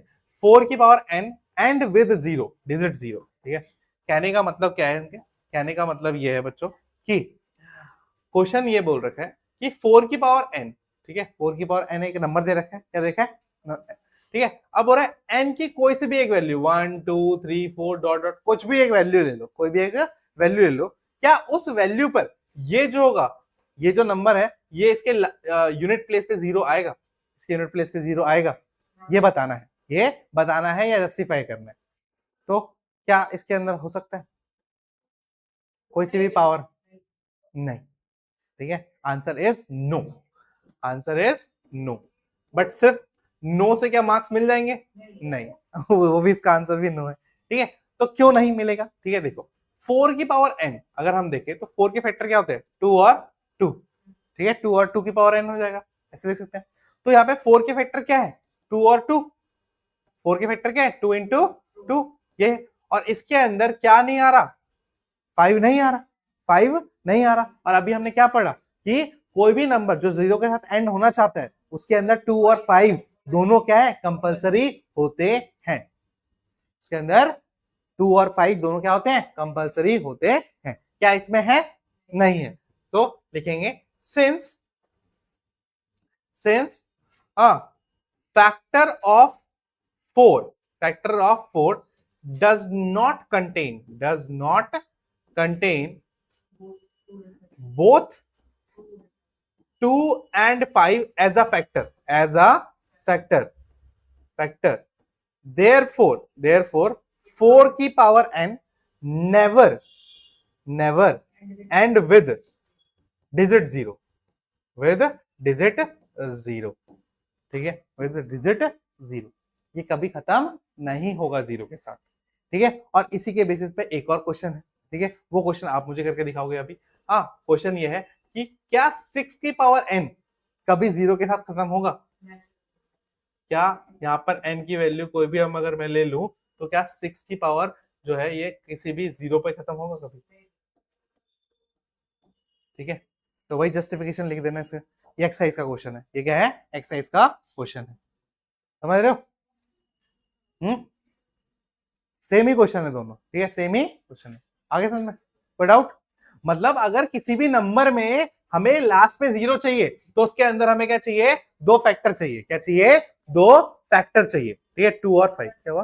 4 की power n and with 0 digit 0, ठीक है। कहने का मतलब क्या है इनके, कहने का मतलब ये है बच्चों कि क्वेश्चन ये बोल रखा है कि 4 की पावर n, ठीक है, 4 की पावर n एक नंबर दे रखा है, क्या देखा है, ठीक है। अब बोल रहा है n की कोई सी भी एक वैल्यू 1 2 3 4 डॉट डॉट कुछ भी एक वैल्यू ले लो, कोई भी एक वैल्यू ले लो, क्या उस वैल्यू पर ये जो होगा, ये जो नंबर है, ये इसके यूनिट प्लेस पे जीरो आएगा, इसके यूनिट प्लेस पे जीरो आएगा, ये बताना है, ये बताना है या जस्टिफाई करना है। तो क्या इसके अंदर हो सकता है कोई सी भी पावर? नहीं, ठीक है, answer is no, answer is no. But सिर्फ नो से क्या मार्क्स मिल जाएंगे? नहीं वो भी इसका आंसर भी नो है, ठीक है। तो क्यों नहीं मिलेगा? ठीक है, देखो 4 की पावर n अगर हम देखें तो 4 के फैक्टर क्या होते हैं? 2 और 2, ठीक है, 2 और 2 की पावर n हो जाएगा, ऐसे लिख सकते हैं। तो यहाँ पे 4 के फैक्टर क्या है? 2 और 2, 4 के फैक्टर क्या है? 2 इंटू 2, ये। और इसके अंदर क्या नहीं आ रहा? 5 नहीं आ रहा, 5 नहीं आ रहा। और अभी हमने क्या पढ़ा कि कोई भी नंबर जो 0 के साथ एंड होना चाहता है उसके अंदर 2 और 5 दोनों क्या है? कंपलसरी होते हैं। इसके अंदर 2 और 5 दोनों क्या होते हैं? कंपलसरी होते हैं। क्या इसमें है? नहीं है। तो लिखेंगे since factor of 4 does not contain both 2 and 5 as a factor, therefore 4 की power n never end with digit 0, ठीक है, विद डिजिट 0, ये कभी खत्म नहीं होगा 0 के साथ, ठीक है। और इसी के बेसिस पे एक और क्वेश्चन है, ठीक है, वो क्वेश्चन आप मुझे करके दिखाओगे अभी। हाँ, क्वेश्चन ये है कि क्या 6 की पावर n कभी 0 के साथ खत्म होगा? क्या यहाँ पर n की वैल्यू कोई भी हम अगर मैं ले लूं तो क्या 6 की पावर जो है ये किसी भी 0 पे खत्म होगा कभी? ठीक है, तो वही जस्टिफिकेशन लिख देना इसका। ये एक्सरसाइज का क्वेश्चन है, ये क्या है? एक्सरसाइज का क्वेश्चन है, समझ रहे हो? सेम ही क्वेश्चन है दोनों, ठीक है, सेम ही क्वेश्चन है। आगे समझ में? कोई डाउट? मतलब अगर किसी भी नंबर में हमें लास्ट में 0 चाहिए तो उसके अंदर हमें क्या चाहिए? 2 फैक्टर चाहिए। क्या चाहिए? 2 फैक्टर चाहिए, ठीक है, 2 और 5। क्या हुआ?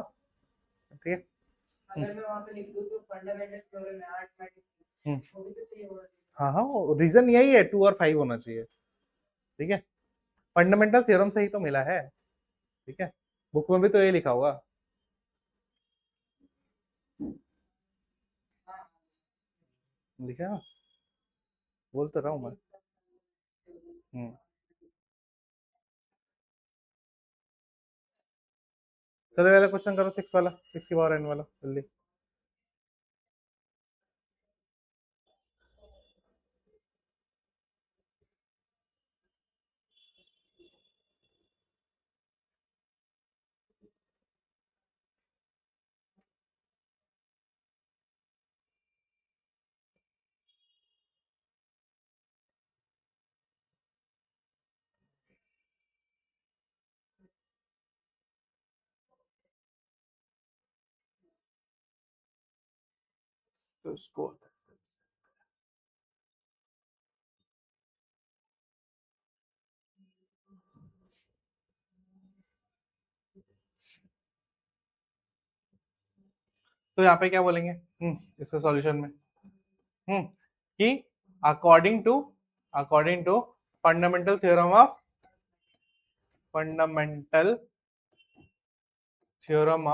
ठीक है, अगर मैं वहां पे लिख दूं तो फंडामेंटल थ्योरम है अरिथमेटिक, वो भी तो चाहिए होगा। हाँ हाँ, रीजन यही है, 2 और 5 होना चाहिए, ठीक है, फंडामेंटल थ्योरम से ही तो मिला है, ठीक है, बुक में भी तो ये लिखा होगा। लिखा ना, बोल तो रहा हूँ मैं। चलो वाला क्वेश्चन करो, 6 वाला, 6 की पावर n वाला, जल्दी। तो इसको तो यहाँ पे क्या बोलेंगे इसके सॉल्यूशन में? कि according to fundamental theorem of fundamental theorem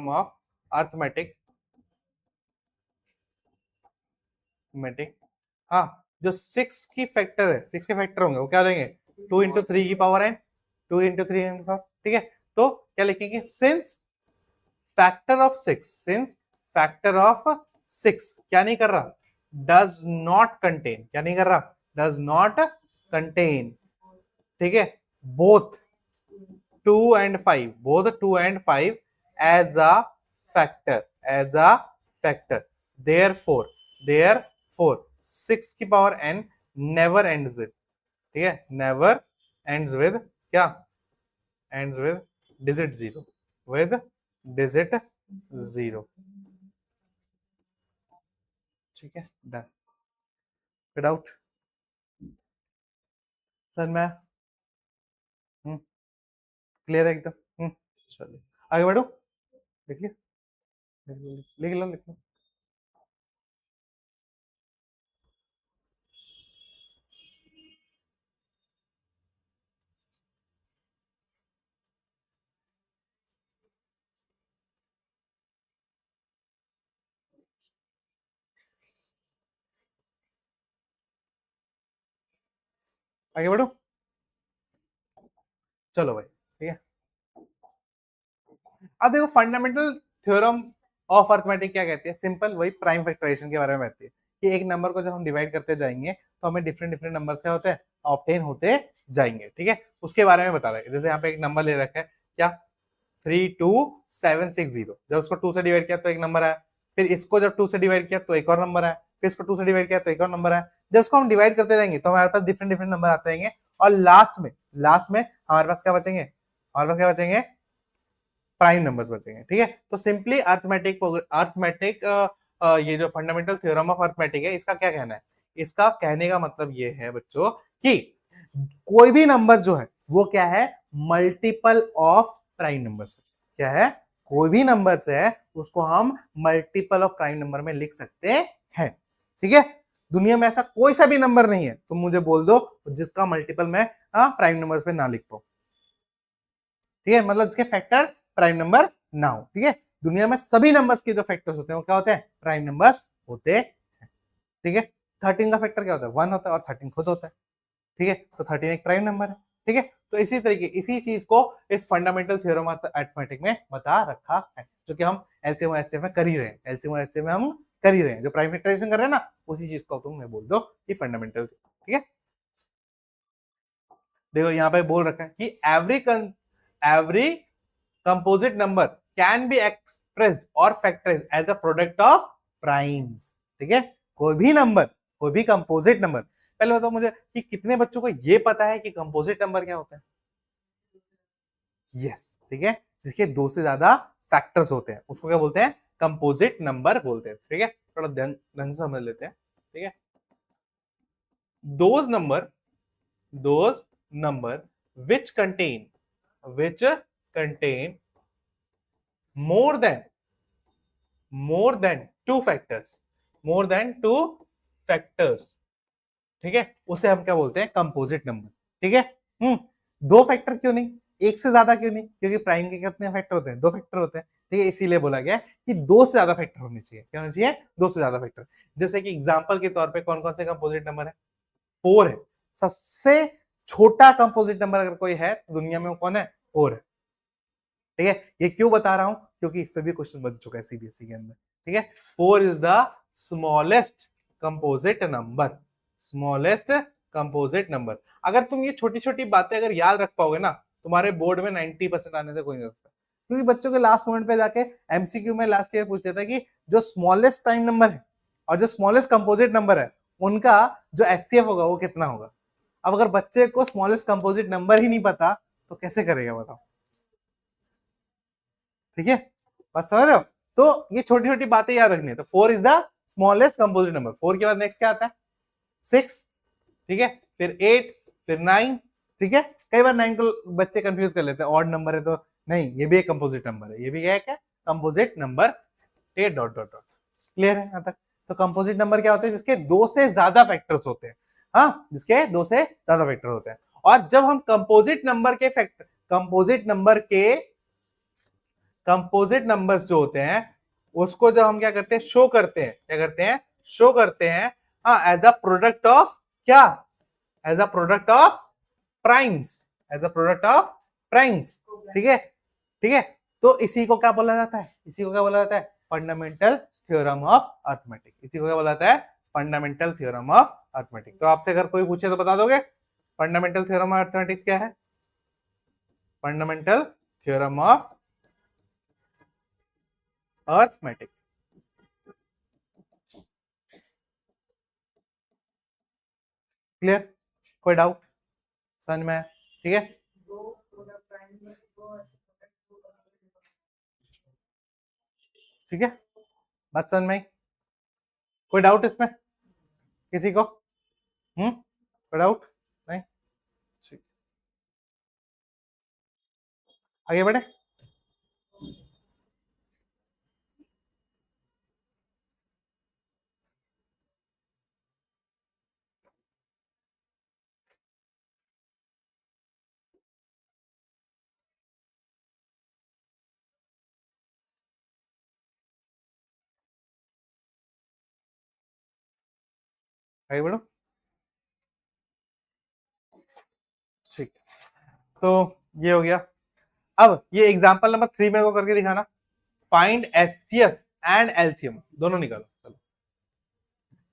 of arithmetic, हाँ, जो 6 की फैक्टर है, 6 के फैक्टर होंगे वो क्या देंगे? 2 इंटू 3 की पावर n, 2 इंटू 3 इंटू 4, ठीक है। तो क्या लिखेंगे? सिंस फैक्टर ऑफ 6 क्या नहीं कर रहा? डज नॉट कंटेन, क्या नहीं कर रहा? डज नॉट कंटेन, ठीक है, both 2 and 5, both 2 and 5 as a factor, therefore 6 की power n never ends with, ठीक है, never ends with क्या? ends with digit 0, with digit 0। ठीक है, डन। विदाउट सर मैं क्लियर है एकदम। चलिए आगे बढ़ो। देखिए लिख लो लिख लो। आगे बढ़ो। चलो भाई ठीक है। अब देखो फंडामेंटल थ्योरम ऑफ अर्थमेटिक क्या कहती है, सिंपल वही प्राइम फैक्टराइजेशन के बारे में कहती है कि एक नंबर को जब हम डिवाइड करते जाएंगे तो हमें डिफरेंट डिफरेंट नंबर क्या होते हैं, ऑब्टेन होते जाएंगे। ठीक है, उसके बारे में बता रहे हैं। जैसे यहाँ पे एक नंबर ले रखा है क्या, 32760। जब उसको 2 से डिवाइड किया तो एक नंबर आया, फिर इसको जब 2 से डिवाइड किया तो एक और नंबर आया, फिर इसको 2 से डिवाइड किया तो एक और नंबर आया। जब उसको हम डिवाइड करते जाएंगे तो हमारे पास डिफरेंट डिफरेंट नंबर आते रहेंगे और लास्ट में हमारे पास क्या बचेंगे, हमारे पास क्या बचेंगे, प्राइम नंबर्स बचेंगे। ठीक है, तो सिंपली अर्थमेटिक अर्थमेटिक ये जो फंडामेंटल थ्योरम ऑफ अर्थमेटिक है, इसका क्या कहना है, इसका कहने का मतलब ये है बच्चों कि कोई भी नंबर जो है वो क्या है, मल्टीपल ऑफ प्राइम नंबर्स। क्या है, कोई भी नंबर है उसको हम मल्टीपल ऑफ प्राइम नंबर में लिख सकते हैं। ठीक है, दुनिया में ऐसा कोई सा भी नंबर नहीं है, तुम मुझे बोल दो जिसका मल्टीपल मैं प्राइम नंबर्स पे ना लिख पाऊं। ठीक है, मतलब इसके फैक्टर प्राइम नंबर ना हो। ठीक है, दुनिया में सभी नंबर्स के जो फैक्टर्स होते हैं वो क्या होते हैं, प्राइम नंबर्स होते हैं। ठीक है, 13 का फैक्टर क्या होता है, 1 होता है और 13 खुद होता है। ठीक है, तो 13 एक प्राइम नंबर है। ठीक है, तो इसी तरीके इसी चीज को इस फंडामेंटल थ्योरम ऑफ अरिथमेटिक में बता रखा है, जो कि हम एलसीएम और एचसीएफ में कर ही रहे हैं। एलसीएम और एचसीएफ में हम कर ही रहे हैं, जो प्राइम फैक्टराइजेशन कर रहे हैं ना, उसी चीज को तुम मैं बोल दो कि फंडामेंटल। ठीक है, देखो यहाँ पे बोल रखा है कि every composite number can be expressed और factorized as a product of primes. ठीक है, कोई भी नंबर, कोई भी कंपोजिट नंबर, पहले बताओ मुझे कि कितने बच्चों को ये पता है कि कंपोजिट नंबर क्या होता है। यस, ठीक है, जिसके दो से ज्यादा फैक्टर्स होते हैं उसको क्या बोलते हैं, कंपोजिट नंबर बोलते हैं। ठीक है, थोड़ा ध्यान से समझ लेते हैं। ठीक है, those number which contain more than more than two factors। ठीक है, उसे हम क्या बोलते हैं, कंपोजिट नंबर। ठीक है, दो फैक्टर क्यों नहीं, एक से ज्यादा क्यों नहीं, क्योंकि प्राइम के कितने फैक्टर होते हैं, दो फैक्टर होते हैं। ठीक है, इसीलिए बोला गया कि दो से ज्यादा फैक्टर होने चाहिए। क्या होना चाहिए, दो से ज्यादा फैक्टर। जैसे कि एग्जांपल के तौर पे कौन कौन से कंपोजिट नंबर है, 4 है। सबसे छोटा कंपोजिट नंबर अगर कोई है तो दुनिया में वो कौन है, 4 है। ठीक है, ये क्यों बता रहा हूं, क्योंकि इस पे भी क्वेश्चन बन चुका है सीबीएसई के अंदर। ठीक है, 4 is the smallest composite number, smallest composite number. अगर तुम ये छोटी छोटी बातें अगर याद रख पाओगे ना, तुम्हारे बोर्ड में 90% आने से कोई नहीं होता। क्योंकि बच्चों के लास्ट मोमेंट पे जाके एमसीक्यू में लास्ट ईयर पूछ लेता है कि जो स्मॉलेस्ट प्राइम नंबर है और जो स्मॉलेस्ट कंपोजिट नंबर है उनका जो एचसीएफ होगा वो कितना होगा। अब अगर बच्चे को स्मॉलेस्ट कंपोजिट नंबर ही नहीं पता तो कैसे करेगा बताओ। ठीक है, बस समझ रहे हो, तो ये छोटी छोटी बातें याद रखनी है। तो 4 is the smallest composite number. 4 के बाद नेक्स्ट क्या आता है, 6। ठीक है, फिर 8, फिर 9। ठीक है, कई बार 9 को बच्चे कंफ्यूज कर लेते हैं, ऑड नंबर है तो नहीं, ये भी एक कंपोजिट नंबर है, ये भी क्या है, क्या composite number. Dot dot dot, clear है यहाँ तक। तो कंपोजिट नंबर क्या होते हैं, जिसके दो से ज्यादा फैक्टर्स होते हैं। हाँ, जिसके दो से ज्यादा फैक्टर होते हैं। और जब हम कंपोजिट नंबर के फैक्टर, कंपोजिट नंबर्स जो होते हैं उसको जब हम क्या करते हैं, शो करते हैं, क्या करते हैं, शो करते हैं, हाँ, एज अ प्रोडक्ट ऑफ क्या, as a product of primes, as a product of primes. ठीक है, ठीक है, तो इसी को क्या बोला जाता है, इसी को क्या बोला जाता है, फंडामेंटल थ्योरम ऑफ अर्थमेटिक। इसी को क्या बोला जाता है, फंडामेंटल थ्योरम ऑफ अर्थमेटिक। तो आपसे अगर कोई पूछे तो बता दोगे फंडामेंटल थ्योरम ऑफ अर्थमेटिक्स क्या है, fundamental theorem of arithmetic. Clear, कोई डाउट समझ में? ठीक है, ठीक है, बात समझ में? कोई डाउट इसमें किसी को? कोई डाउट नहीं? ठीक, आगे बढ़े। आगे बढ़ो। ठीक, तो ये हो गया। अब ये एग्जांपल नंबर 3 मेरे को करके दिखाना। फाइंड एचसीएफ एंड एलसीएम दोनों निकालो। चलो,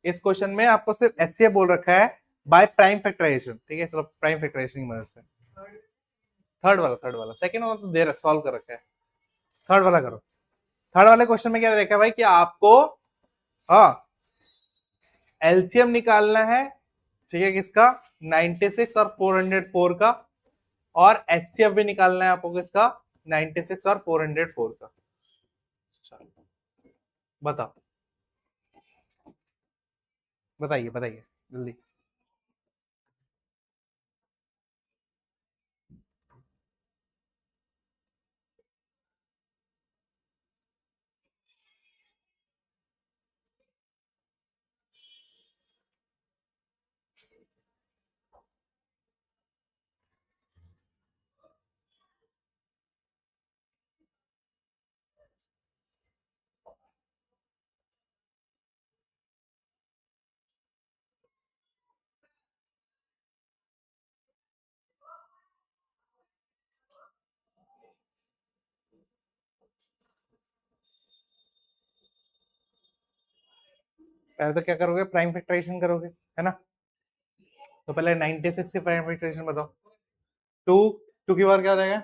इस क्वेश्चन में आपको सिर्फ एचसीएफ बोल रखा है बाय प्राइम फैक्टराइजेशन। ठीक है, चलो प्राइम फैक्टराइजेशन की मदद से। थर्ड वाला सेकंड वाला तो दे सॉल्व कर रखा है। थर्ड वाला करो। थर्ड वाले क्वेश्चन में क्या देखा भाई कि आपको हाँ एलसीएम निकालना है। ठीक है, किसका? 96 और 404 का। और एचसीएफ भी निकालना है आपको किसका? 96 और 404 का। बताओ, बताइए बताइए जल्दी। पहले तो क्या करोगे? प्राइम फैक्टराइजेशन करोगे, है ना? तो पहले 96 के प्राइम फैक्टराइजेशन बताओ। टू, टू की बार क्या हो जाएगा?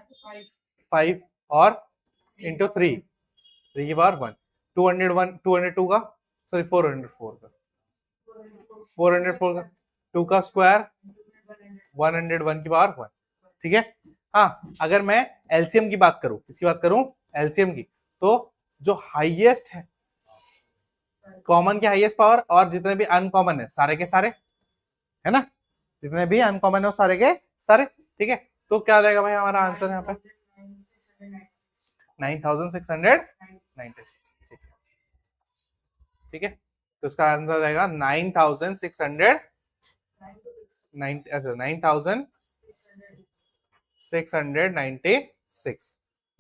5 और इंटू 3, 3 की बार 1, 201, 202 का, सॉरी 404 का, 404 का, 2 का स्क्वायर 101 की बार 1। ठीक है। हाँ, अगर मैं एलसीएम की बात करूं, किसकी बात करूं? एलसीएम की। तो जो हाईएस्ट है, कॉमन के हाईएस्ट पावर और जितने भी अनकॉमन है सारे के सारे, है ना? जितने भी अनकॉमन है वो सारे के सारे। ठीक है, तो क्या आ जाएगा भाई हमारा आंसर यहाँ पे? 9696। ठीक है, ठीक है, तो इसका आंसर आ जाएगा 9600, 9696,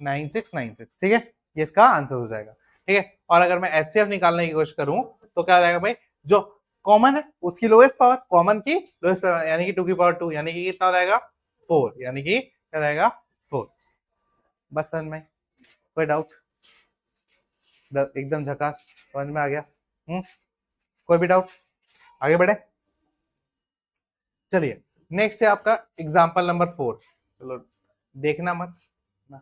9696। ठीक है, ये इसका आंसर हो जाएगा। ठीक है, और अगर मैं एचसीएफ निकालने की कोशिश करूं तो क्या आ जाएगा भाई? जो कॉमन है उसकी लोएस्ट पावर, कॉमन की लोएस्ट पावर, यानी कि 2 की पावर 2, यानी कि कितना हो जाएगा? 4, यानी कि क्या जाएगा? 4। बस समझ में? कोई डाउट? एकदम झकास, समझ में आ गया? कोई भी डाउट? आगे बढ़े। चलिए, नेक्स्ट है आपका एग्जाम्पल नंबर 4। चलो देखना मत ना।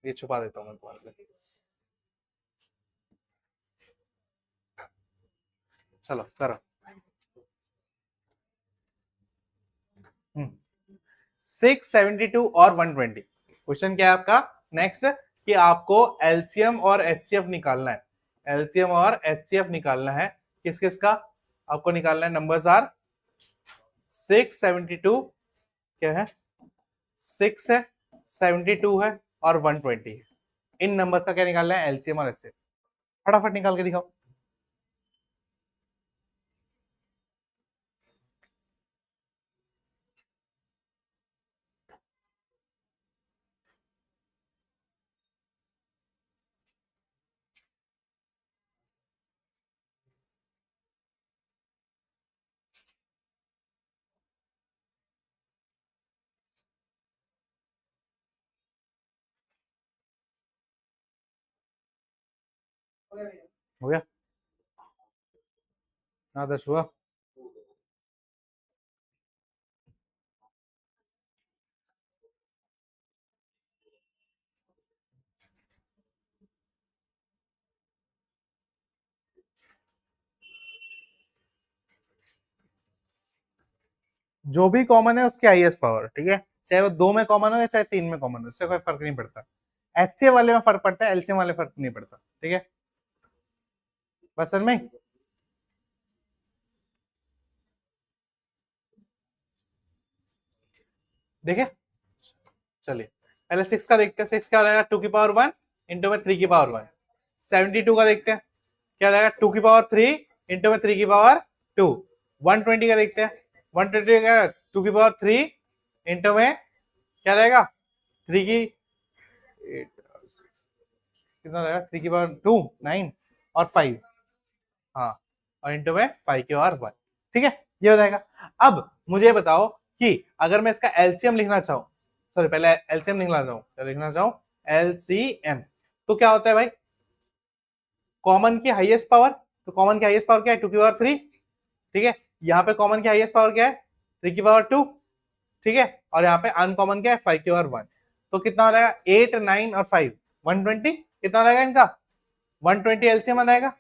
ये छुपा देता हूँ मैं तुम्हारे लिए। चलो करो। 672 और 120। क्वेश्चन क्या है आपका नेक्स्ट? कि आपको एलसीएम और एचसीएफ निकालना है। एलसीएम और एचसीएफ निकालना है किस किस का? आपको निकालना है। नंबर्स आर 672, क्या है? 6 है, 72 है और 120 है। इन नंबर्स का क्या निकालना है? एलसीएम और एचसीएफ। फटाफट निकाल के दिखाओ। हो गया? आदर्श हुआ? जो भी कॉमन है उसकी हाईएस्ट पावर। ठीक है, चाहे वो 2 में कॉमन हो या चाहे 3 में कॉमन हो, इससे कोई फर्क नहीं पड़ता। HCF वाले में फर्क पड़ता है, LCM वाले फर्क नहीं पड़ता। ठीक है, बस समझ में। देखे, चलिए पहले 6 का देखते हैं। 6 क्या हो जाएगा, 2 की पावर 1 इंटू में 3 की पावर 1। 72 का देखते हैं, क्या हो जाएगा, 2 की पावर 3 इंटू में 3 की पावर 2। 120 का देखते हैं, 120 का 2 की पावर 3 इंटू में क्या रहेगा, 3 की कितना रहेगा, 3 की पावर 2 9 और 5, हाँ, और इंटू में 5 की पावर 1। ठीक है, ये हो जाएगा। अब मुझे बताओ कि अगर मैं इसका एलसीएम लिखना चाहूं, सॉरी पहले एलसीएम लिखना चाहूं, क्या लिखना चाहूं, एलसीएम, तो क्या होता है भाई, कॉमन की हाईएस्ट पावर, तो कॉमन की हाईएस्ट पावर क्या है, 2 की पावर 3। ठीक है, यहाँ पे कॉमन की हाईएस्ट पावर क्या है, 3 की पावर 2। ठीक है, और यहाँ पे अनकॉमन क्या है, 5 की पावर 1। तो कितना हो जाएगा, 8 9 और 5 120, कितना हो जाएगा इनका, 120 एलसीएम आ जाएगा,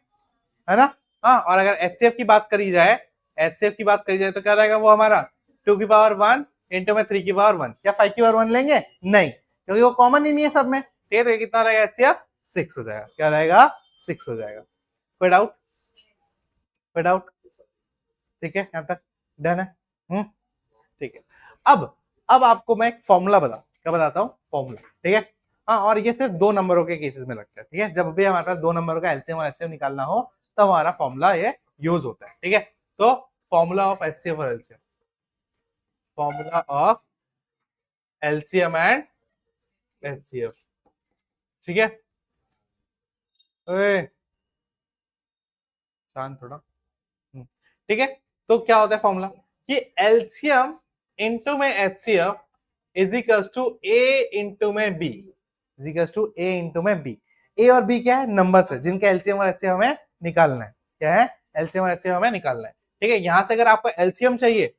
है ना। हाँ, और अगर एचसीएफ की बात करी जाए, एचसीएफ की बात करी जाए तो क्या रहेगा वो हमारा, 2 की पावर 1 इंटू में 3 की पावर 1। क्या 5 की पावर 1 लेंगे, नहीं, क्योंकि वो कॉमन ही नहीं है सब में। ठीक है, तो कितना रहेगा, एचसीएफ 6 हो जाएगा। क्या रहेगा, 6 हो जाएगा। कोई डाउट, कोई डाउट, ठीक है, यहां तक डन है। ठीक है, अब आपको मैं एक फॉर्मूला क्या बताता हूँ, फॉर्मूला। ठीक है, हाँ, और ये सिर्फ 2 नंबरों के केसेस में लगता है। ठीक है, जब भी हमारे पास 2 नंबरों का एलसीएम और एचसीएफ निकालना हो तब हमारा फॉर्मूला ये यूज होता है। ठीक है, तो फॉर्मूला ऑफ एचसीएफ और LCM, formula of LCM and HCF. ठीक है, शांत थोड़ा। ठीक है, तो क्या होता है फॉर्मूला, कि एलसीएम इंटू में HCF is equals to a into में b, is equals to a into में बी। ए और बी क्या है, नंबर्स है जिनका एलसीएम और एचसीएफ हमें निकालना है। क्या है, एलसीएम और एचसीएफ हमें निकालना है। ठीक है, यहां से अगर आपको एलसीएम चाहिए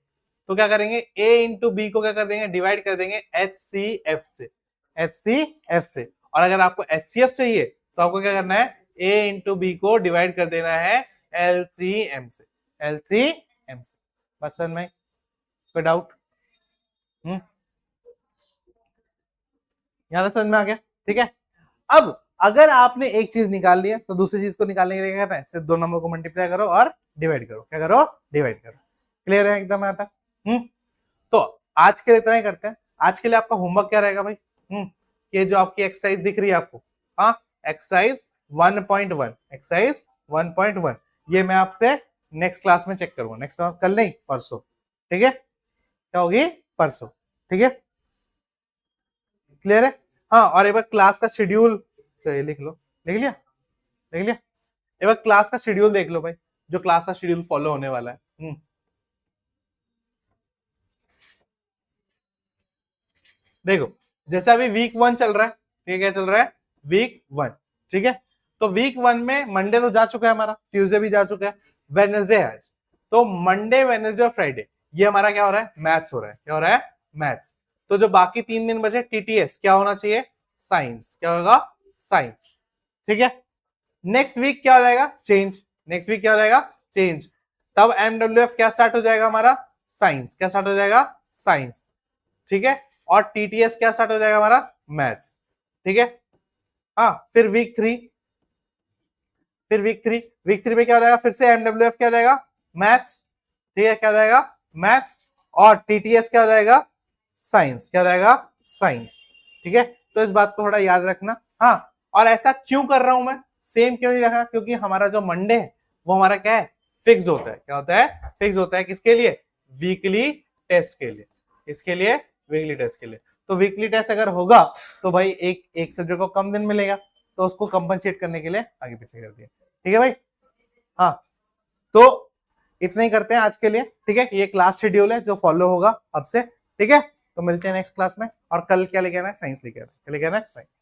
तो क्या करेंगे, ए इंटू बी को क्या कर देंगे, डिवाइड कर देंगे एचसीएफ से, एचसीएफ से। और अगर आपको एचसीएफ चाहिए तो आपको क्या करना है, ए इंटू बी को डिवाइड कर देना है एलसीएम से, एलसीएम से। बस समझ में, कोई डाउट, यहां समझ में आ गया। ठीक है, अब अगर आपने एक चीज निकाल लिया तो दूसरी चीज को निकालने के लिए क्या करना है, सिर्फ 2 नंबर को मल्टीप्लाई करो और डिवाइड करो। क्या करो, डिवाइड करो। क्लियर है एकदम यहां तक। तो आज के लिए इतना ही करते हैं। आज के लिए आपका होमवर्क क्या रहेगा भाई, ये जो आपकी एक्सरसाइज दिख रही है आपको, हाँ, एक्सरसाइज 1.1, एक्सरसाइज 1.1, ये मैं आपसे नेक्स्ट क्लास में चेक करूंगा। नेक्स्ट क्लास कल नहीं, परसों। ठीक है, क्या होगी, परसों। ठीक है, क्लियर है। हाँ, और एक बार क्लास का शेड्यूल, चलिए लिख लो, लिख लिया, लिख लिया। एक बार क्लास का शेड्यूल देख लो भाई, जो क्लास का शेड्यूल फॉलो होने वाला है। देखो, जैसे अभी वीक 1 चल रहा है, ठीक है, क्या चल रहा है, वीक 1। ठीक है, तो वीक 1 में मंडे तो जा चुका है हमारा, ट्यूसडे भी जा चुका है, वेडनेसडे है आज। तो मंडे, वेडनेसडे और फ्राइडे ये हमारा क्या हो रहा है, मैथ्स हो रहा है। क्या हो रहा है, मैथ्स। तो जो बाकी 3 दिन बचे, टीटीएस क्या होना चाहिए, साइंस। क्या होगा, साइंस। ठीक है, नेक्स्ट वीक क्या हो जाएगा, चेंज। नेक्स्ट वीक क्या हो जाएगा, चेंज। तब एमडब्ल्यूएफ क्या स्टार्ट हो जाएगा हमारा, साइंस। क्या स्टार्ट हो जाएगा, साइंस। ठीक है, और टीटीएस क्या स्टार्ट हो जाएगा हमारा, मैथ्स। ठीक है, हाँ, फिर वीक 3, फिर वीक थ्री में क्या हो जाएगा, फिर से एमडब्ल्यूएफ क्या हो जाएगा, मैथ्स। ठीक है, क्या हो जाएगा, मैथ्स, और टीटीएस क्या हो जाएगा, साइंस। क्या हो जाएगा, साइंस। ठीक है, तो इस बात को थोड़ा याद रखना। हाँ, और ऐसा क्यों कर रहा हूं मैं, सेम क्यों नहीं रखा, क्योंकि हमारा जो मंडे है वो हमारा क्या है, फिक्स्ड होता है। क्या होता है, फिक्स होता है। किसके लिए, वीकली टेस्ट के लिए। इसके लिए, वीकली टेस्ट के लिए। तो वीकली टेस्ट अगर होगा तो भाई एक सब्जेक्ट को कम दिन मिलेगा, तो उसको कंपनसेट करने के लिए आगे पीछे कर दिया। ठीक है भाई, हाँ, तो इतना ही करते हैं आज के लिए। ठीक है, ये क्लास शेड्यूल है जो फॉलो होगा अब से। ठीक है, तो मिलते हैं नेक्स्ट क्लास में। और कल क्या लेके आना है, साइंस लेके आना है। क्या लेके आना है, साइंस।